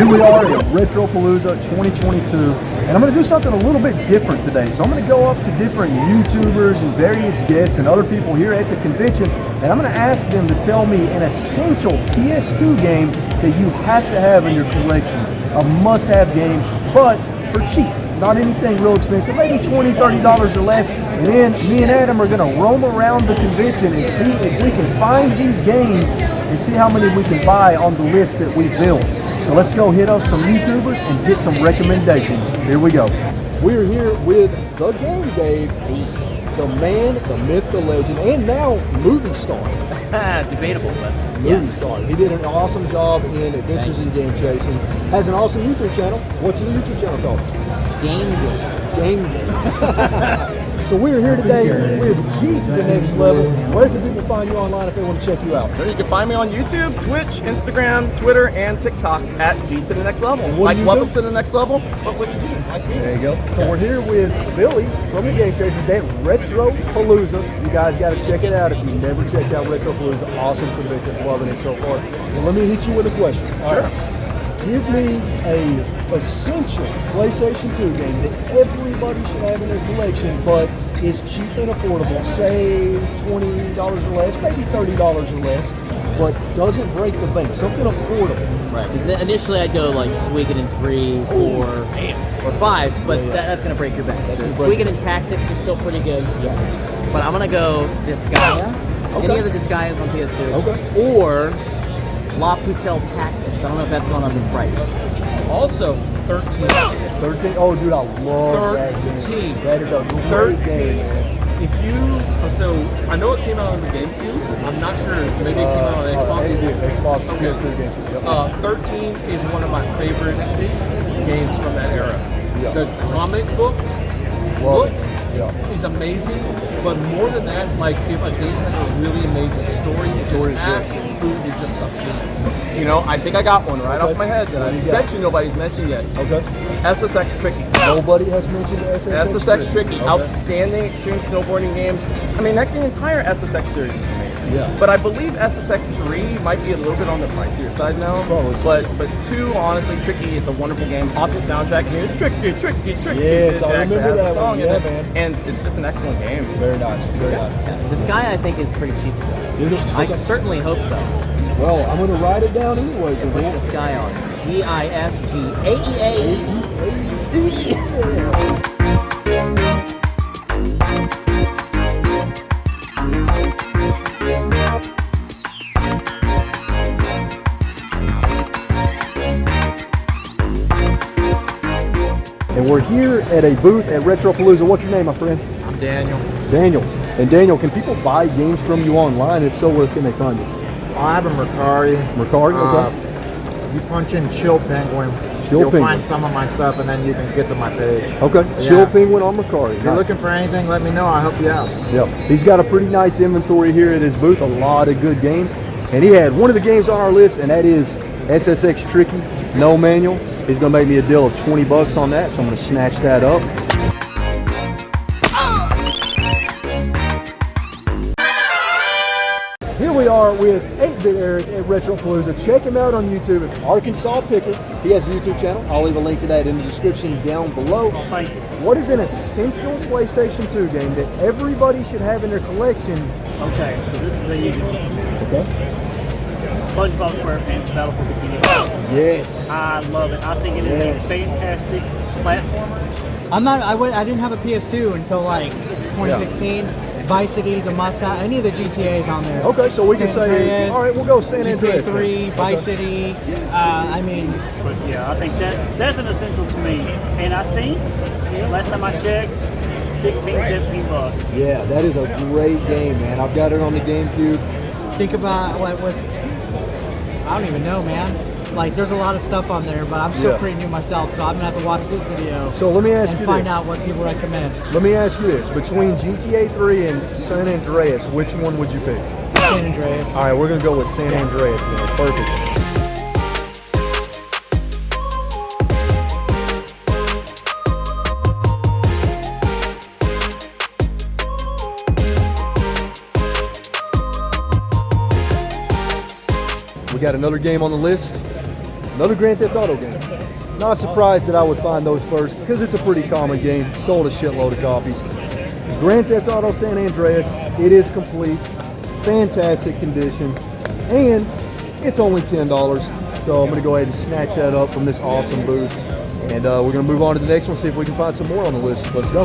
Here we are at Retropalooza 2022, and I'm going to do something a little bit different today. So I'm going to go up to different YouTubers and various guests and other people here at the convention, and I'm going to ask them to tell me an essential PS2 game that you have to have in your collection. A must-have game, but for cheap. Not anything real expensive, maybe $20, $30 or less. And then me and Adam are going to roam around the convention and see if we can find these games and see how many we can buy on the list that we built. So let's go hit up some YouTubers and get some recommendations. Here we go. We're here with the Game Dave, the man, the myth, the legend, and now movie star. Debatable, but movie star. He did an awesome job in Adventures in Game Chasing. Has an awesome YouTube channel. What's your YouTube channel called? Game Dave. Game Dave. So we're here today with G to the next level. Where can people find you online if they want to check you out? So you can find me on YouTube, Twitch, Instagram, Twitter, and TikTok at G to the next level. Like welcome to the next level. But what do you do? There you go. So we're here with Billy from the Game Chasers at Retropalooza. You guys got to check it out if you've never checked out Retropalooza. Awesome convention, loving it so far. So let me hit you with a question. Sure. Right. Give me a essential PlayStation 2 game that everybody should have in their collection, but is cheap and affordable. Say $20 or less, maybe $30 or less, but doesn't break the bank. Something affordable. Right. Because initially I'd go like Suikoden 3, 4, or 5s, but that's going to break your bank. So Suikoden Tactics is still pretty good. Yeah. But I'm going to go Disgaea. Okay. Any of the Disgaeas on PS2. Okay. Or La Pucelle Tactics. I don't know if that's going up in price. Also, 13. 13? Oh, dude, I love that game. That is a great game. If you, so I know it came out on the GameCube. I'm not sure. Maybe it came out on Xbox. It did. Xbox. Okay. GameCube. Yep. 13 is one of my favorite games from that era. Yeah. The comic book is amazing, but more than that, like if a game has a really amazing story, it just absolutely just sucks me in. You know, I think I got one right off my head that I bet you nobody's mentioned yet. Okay. SSX Tricky. Nobody has mentioned SSX Tricky. Okay. Outstanding extreme snowboarding game. I mean, the entire SSX series is amazing. Yeah. But I believe SSX 3 might be a little bit on the pricier side now. Probably. But 2, honestly, Tricky is a wonderful game. Awesome soundtrack. And it's Tricky, Tricky, Tricky. Yes, I remember that song. Yeah, man. And it's just an excellent game. Very nice. Very nice. Disgaea, I think, is pretty cheap still. Is it? Okay. I certainly hope so. Well, I'm going to write it down anyways. Yeah, put Disgaea on. Disgaea. And we're here at a booth at Retropalooza. What's your name, my friend? I'm Daniel. Daniel. And Daniel, can people buy games from you online? If so, where can they find you? I have a Mercari. Mercari? Okay. You punch in Chill Penguin. You'll find some of my stuff, and then you can get to my page. Okay. Yeah. Chill Penguin on Mercari. If you're looking for anything, let me know. I'll help you out. Yep. He's got a pretty nice inventory here at his booth. A lot of good games. And he had one of the games on our list, and that is SSX Tricky, no manual. He's going to make me a deal of 20 bucks on that, so I'm going to snatch that up. Here we are with 8-Bit Eric at Retropalooza. Check him out on YouTube. It's Arkansas Picker. He has a YouTube channel. I'll leave a link to that in the description down below. Thank you. What is an essential PlayStation 2 game that everybody should have in their collection? Okay, so this is the easy one. Okay. SpongeBob SquarePants Battle for Bikini Bottom. Yes. I love it. I think it is a fantastic platformer. I didn't have a PS2 until like 2016. Vice City is a must-have. Any of the GTAs on there. Okay, so we can say, Andreas, all right, we'll go San Andreas. GTA 3, Vice City. I mean, but yeah, I think that's an essential to me. And I think last time I checked, 16, 17 bucks. Yeah, that is a great game, man. I've got it on the GameCube. think about what was. I don't even know, man. Like, there's a lot of stuff on there, but I'm still pretty new myself, so I'm gonna have to watch this video. So let me ask you find out what people recommend. Let me ask you this: between GTA 3 and San Andreas, which one would you pick? San Andreas. All right, we're gonna go with San Andreas then. Perfect. We got another game on the list. Another Grand Theft Auto game. Not surprised that I would find those first because it's a pretty common game. Sold a shitload of copies. Grand Theft Auto San Andreas. It is complete. Fantastic condition. And it's only $10. So I'm going to go ahead and snatch that up from this awesome booth. And we're going to move on to the next one, see if we can find some more on the list. Let's go.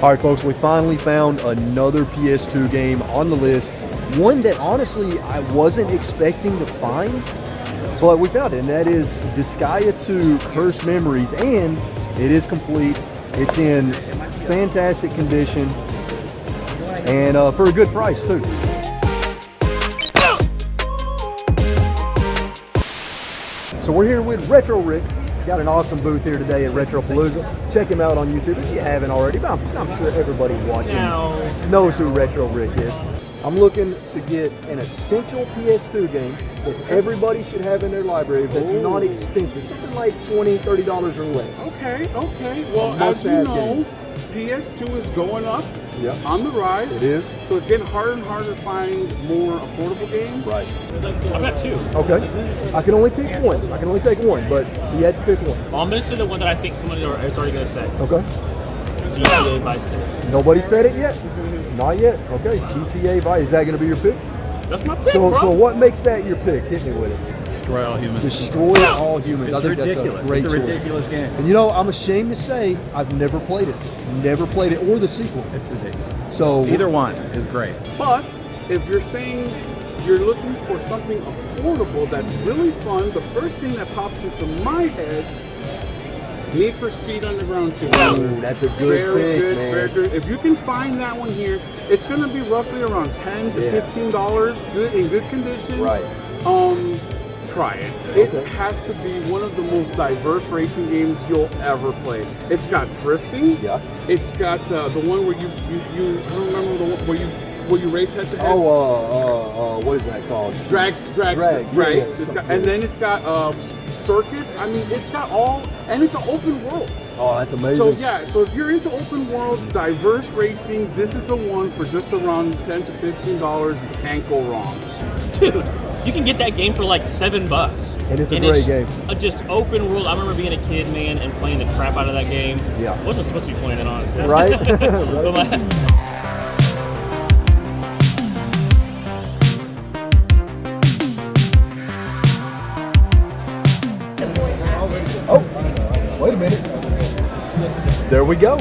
All right, folks, we finally found another PS2 game on the list. One that honestly I wasn't expecting to find, but we found it, and that is Disgaea 2 Cursed Memories, and it is complete. It's in fantastic condition, and for a good price, too. So we're here with Retro Rick. Got an awesome booth here today at Retropalooza. Check him out on YouTube if you haven't already, but I'm sure everybody watching knows who Retro Rick is. I'm looking to get an essential PS2 game that everybody should have in their library that's not expensive, something like $20, $30 or less. Okay. Well, as you know, PS2 is going up, on the rise. It is. So it's getting harder and harder to find more affordable games. Right. I've got two. Okay. I can only pick one. I can only take one, but so you have to pick one. Well, I'm going to say the one that I think somebody is already going to say. Okay. GTA Vice City. Nobody said it yet? Not yet. Okay. GTA Vice. Is that going to be your pick? That's my pick, So what makes that your pick? Hit me with it. Destroy all humans. Destroy all humans. It's ridiculous. That's a great It's a ridiculous game. And you know, I'm ashamed to say I've never played it. Never played it, or the sequel. It's ridiculous. So Either one is great. But if you're saying you're looking for something affordable that's really fun, the first thing that pops into my head, Need for Speed Underground 2. Ooh, that's a good pick, man. Very good. If you can find that one here, it's going to be roughly around $10 to $15, good in good condition. Right. Try it. It has to be one of the most diverse racing games you'll ever play. It's got drifting. Yeah. It's got the one where you I don't remember the one where you race head to head. What is that called? Drag. Yeah, Right. yeah, And then it's got circuits. I mean, it's got all, and it's an open world. Oh, that's amazing. So yeah, so if you're into open world, diverse racing, this is the one for just around $10 to $15. You can't go wrong. Dude, you can get that game for like $7. And it's a great game. Just open world. I remember being a kid, man, and playing the crap out of that game. Yeah. Wasn't supposed to be playing it, honestly. Right? Oh, wait a minute. There we go.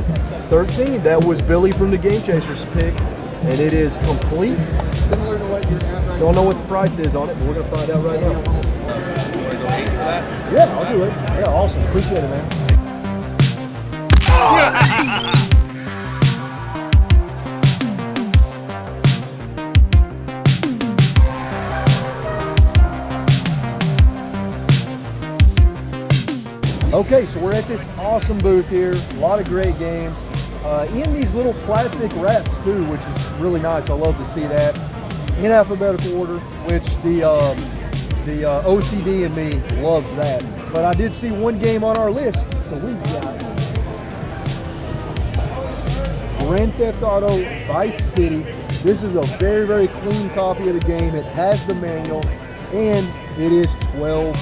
13. That was Billy from the Game Chasers pick, and it is complete. Similar to what you're at right Don't know what the price is on it, but we're gonna find out right now. Yeah, I'll do it. Yeah, awesome. Appreciate it, man. Okay, so we're at this awesome booth here. A lot of great games. In these little plastic wraps too, which is really nice. I love to see that. In alphabetical order, which the OCD in me loves that. But I did see one game on our list, so we got Grand Theft Auto Vice City. This is a very, very clean copy of the game. It has the manual, and it is $12.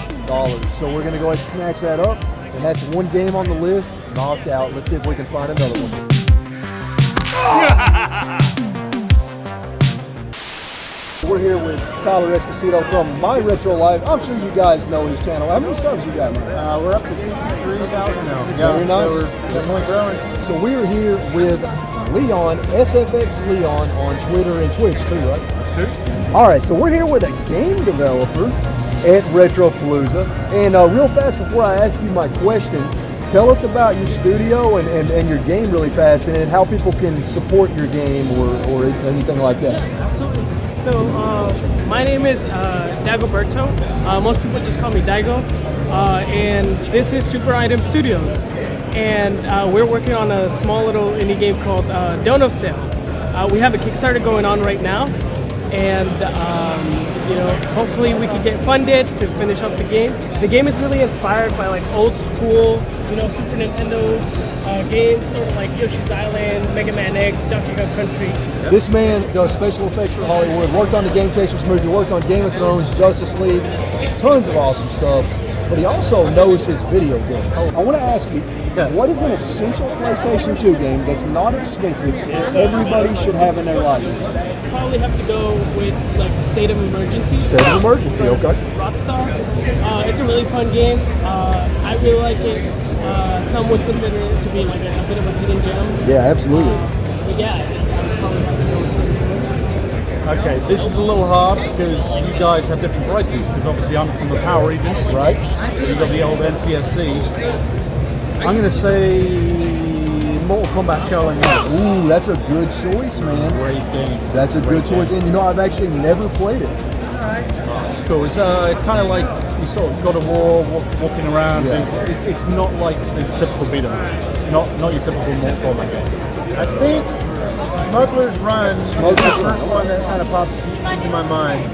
So we're gonna go ahead and snatch that up, and that's one game on the list, knocked out. Let's see if we can find another one. We're here with Tyler Esposito from My Retro Life. I'm sure you guys know his channel. How many subs you got, man? We're up to 63,000 now. Very nice. So we're definitely growing. So we're here with Leon, SFX Leon on Twitter and Twitch too, right? That's good. All right, so we're here with a game developer at Retropalooza. And real fast, before I ask you my question, tell us about your studio and your game really fast, and how people can support your game or anything like that. Yeah, absolutely. So my name is Dagoberto. Most people just call me Daigo. And this is Super Item Studios. And we're working on a small little indie game called Dono. We have a Kickstarter going on right now. And you know, hopefully we can get funded to finish up the game. The game is really inspired by like old school, you know, Super Nintendo games, sort of like Yoshi's Island, Mega Man X, Donkey Kong Country. This man does special effects for Hollywood, worked on the Game Chasers movie, worked on Game of Thrones, Justice League, tons of awesome stuff. But he also knows his video games. I want to ask you, what is an essential PlayStation 2 game that's not expensive and everybody should have in their library? Probably have to go with like State of Emergency. State of Emergency, okay. Rockstar. It's a really fun game. I really like it. Some would consider it to be like a bit of a hidden gem. Yeah, absolutely. But yeah, I'd probably have to go with State of Emergency. Okay, this is a little hard because you guys have different prices. Because obviously I'm from the Power region, right? So you've got the old NTSC. I'm going to say Mortal Kombat Shaolin Monks. Ooh, that's a good choice, man. Great game. That's a good choice. And you know, I've actually never played it. Oh, it's cool. It's kind of like you sort of God of War, walking around. Yeah. It's not like the typical beat 'em up. Not your typical Mortal Kombat game. I think Smuggler's Run is the first one that kind of pops into my mind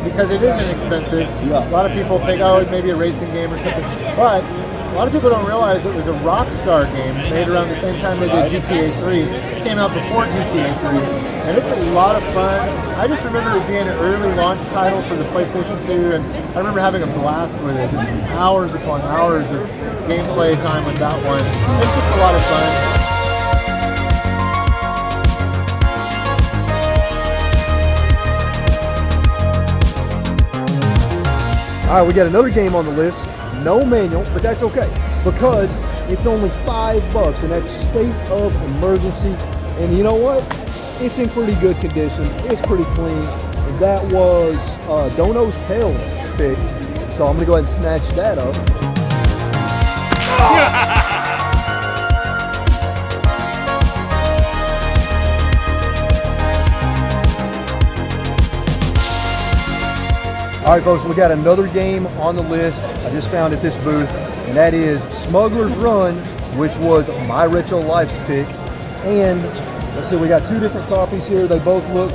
because it is inexpensive. Yeah. A lot of people think, oh, it may be a racing game or something, but a lot of people don't realize it was a Rockstar game made around the same time they did GTA 3. It came out before GTA 3, and it's a lot of fun. I just remember it being an early launch title for the PlayStation 2, and I remember having a blast with it. Just hours upon hours of gameplay time with that one. It's just a lot of fun. All right, we got another game on the list. No manual, but that's okay because it's only $5, and that's State of Emergency. And you know what? It's in pretty good condition. It's pretty clean. And that was Dono's Tales pick, so I'm gonna go ahead and snatch that up. All right, folks, we got another game on the list I just found at this booth, and that is Smuggler's Run, which was my Retro Life's pick. And let's see, we got two different copies here. They both look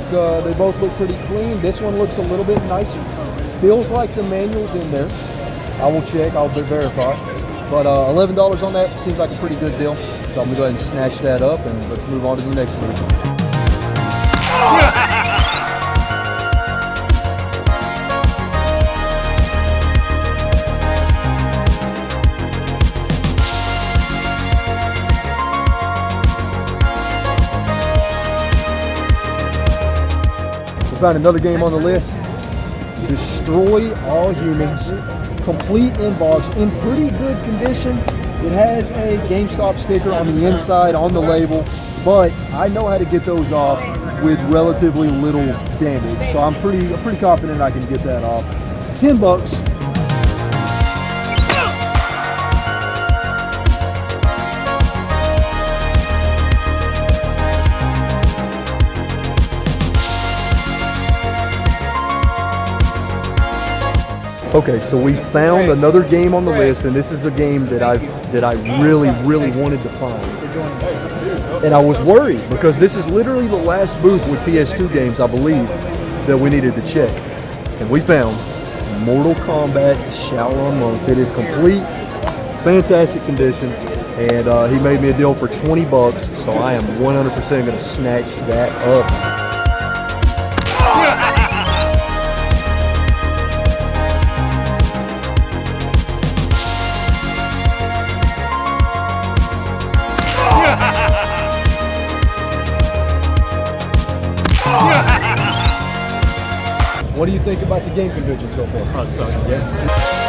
pretty clean. This one looks a little bit nicer. Feels like the manual's in there. I will check. I'll verify. But $11 on that seems like a pretty good deal. So I'm gonna go ahead and snatch that up, and let's move on to the next booth. Found another game on the list. Destroy All Humans. Complete inbox in pretty good condition. It has a GameStop sticker on the inside on the label, but I know how to get those off with relatively little damage. So I'm pretty confident I can get that off. $10. Okay, so we found another game on the list, and this is a game that I really wanted to find. And I was worried because this is literally the last booth with PS2 games, I believe, that we needed to check. And we found Mortal Kombat Shaolin Monks. It is complete, fantastic condition, and he made me a deal for $20, so I am 100% going to snatch that up. What do you think about the game convention so far? Oh, it sucks. Yeah.